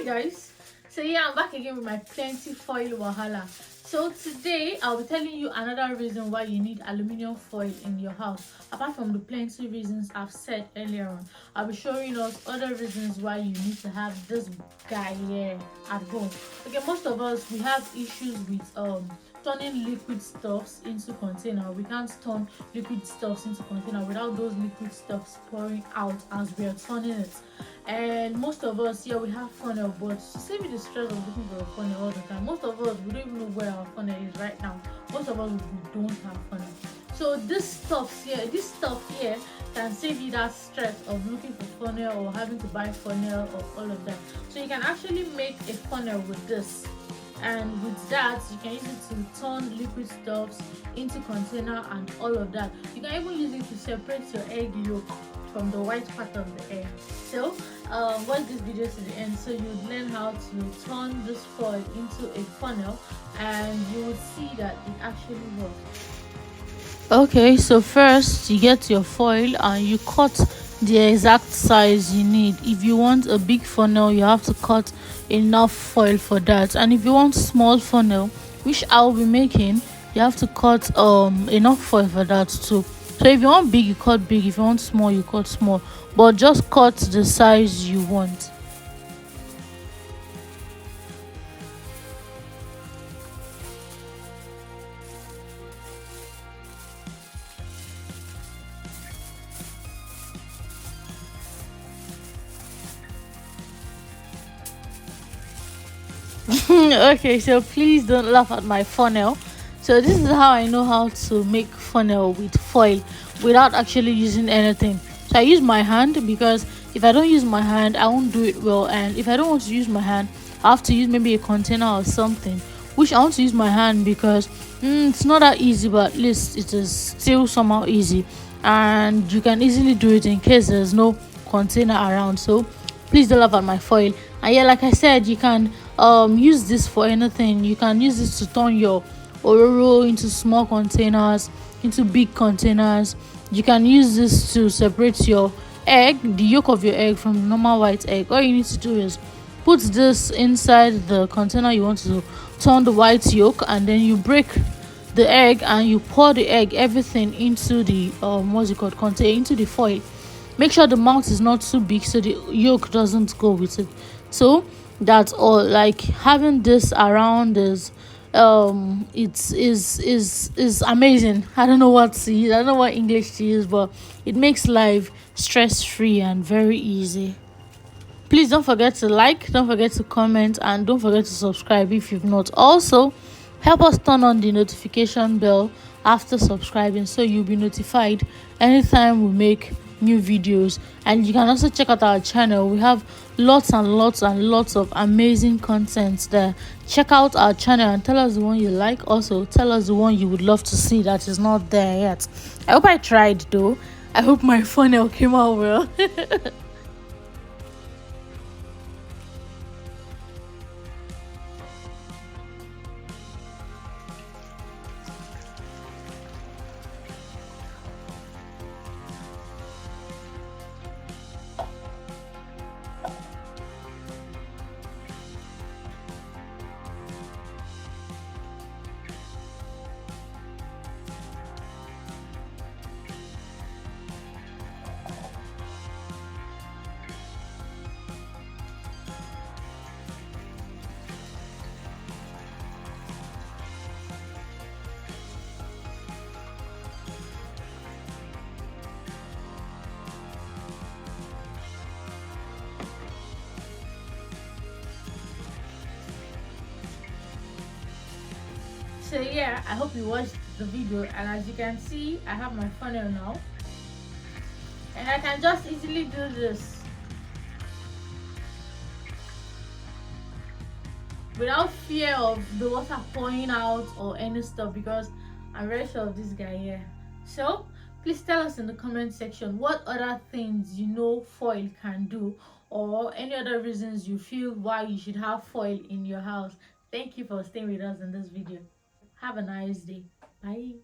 Hi guys, so yeah, I'm back again with my plenty foil wahala. So today I'll be telling you another reason why you need aluminium foil in your house. Apart from the plenty reasons I've said earlier on, I'll be showing us other reasons why you need to have this guy here at home. Okay, most of us, we have issues with turning liquid stuffs into container. We can't turn liquid stuffs into container without those liquid stuffs pouring out as we are turning it. And most of us, yeah, we have funnel, but to save you the stress of looking for a funnel all the time, most of us, we don't even know where our funnel is right now. Most of us, we don't have funnel. So this stuff here can save you that stress of looking for funnel or having to buy funnel or all of that. So you can actually make a funnel with this, and with that you can use it to turn liquid stuffs into container and all of that. You can even use it to separate your egg yolk from the white part of the egg. So watch this video to the end so you'd learn how to turn this foil into a funnel, and you will see that it actually works. Okay, so first you get your foil and you cut the exact size you need. If you want a big funnel, you have to cut enough foil for that, and if you want small funnel, which I'll be making, you have to cut enough foil for that too. So if you want big, you cut big. If you want small, you cut small, but just cut the size you want. Okay, so please don't laugh at my funnel. So this is how I know how to make funnel with foil without actually using anything. So I use my hand, because if I don't use my hand, I won't do it well. And if I don't want to use my hand, I have to use maybe a container or something, which I want to use my hand because it's not that easy, but at least it is still somehow easy, and you can easily do it in case there's no container around. So please don't laugh at my foil. And yeah, like I said, you can use this for anything. You can use this to turn your ororo into small containers, into big containers. You can use this to separate your egg, the yolk of your egg, from the normal white egg. All you need to do is put this inside the container you want to turn the white yolk, and then you break the egg and you pour the egg, everything, into the what's it called, container, into the foil. Make sure the mouth is not too big so the yolk doesn't go with it. So that's all. Like, having this around is is amazing. I don't know what to use, I don't know what English to use, but it makes life stress free and very easy. Please don't forget to like, don't forget to comment, and don't forget to subscribe if you've not. Also, help us turn on the notification bell after subscribing so you'll be notified anytime we make new videos. And you can also check out our channel. We have lots and lots and lots of amazing content there. Check out our channel and tell us the one you like. Also, tell us the one you would love to see that is not there yet. I hope I tried though. I hope my funnel came out well. So yeah, I hope you watched the video, and as you can see, I have my funnel now, and I can just easily do this without fear of the water pouring out or any stuff, because I'm very sure of this guy here. So please tell us in the comment section what other things you know foil can do, or any other reasons you feel why you should have foil in your house. Thank you for staying with us in this video. Have a nice day. Bye.